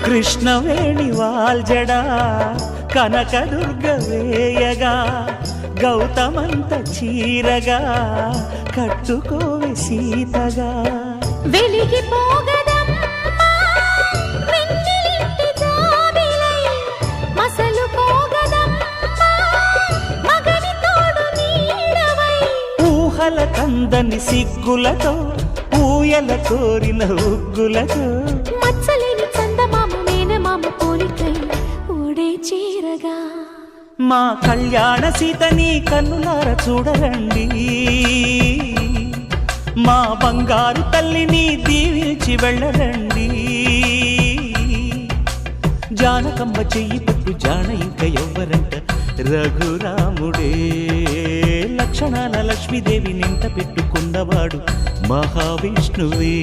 కృష్ణవేణి వాల్జడా కనకదుర్గ వేయగా గౌతమంత చీరగా కట్టుకోవే సీతగా వెలిగిపోగదమ్మా వెన్నెలింటి జాబిలై మసలు పోగదమ్మా మగని తోడు నీడవై ఊహల కందని సిగ్గులతో ఊయల కోరిన ఉగ్గులతో మచ్చలేని చందమామ మేనమామ పోలికై ఊడే చీరగా మా కళ్యాణ సీతని కన్నులార చూడరండి మా బంగారు తల్లిని దీవించి వెళ్ళరండి జానకమ్మ చెయ్యి పట్టు జాన ఇంక ఎవ్వరంట రఘురాముడే లక్షణాల లక్ష్మీదేవి నింట పెట్టుకున్నవాడు మహావిష్ణువే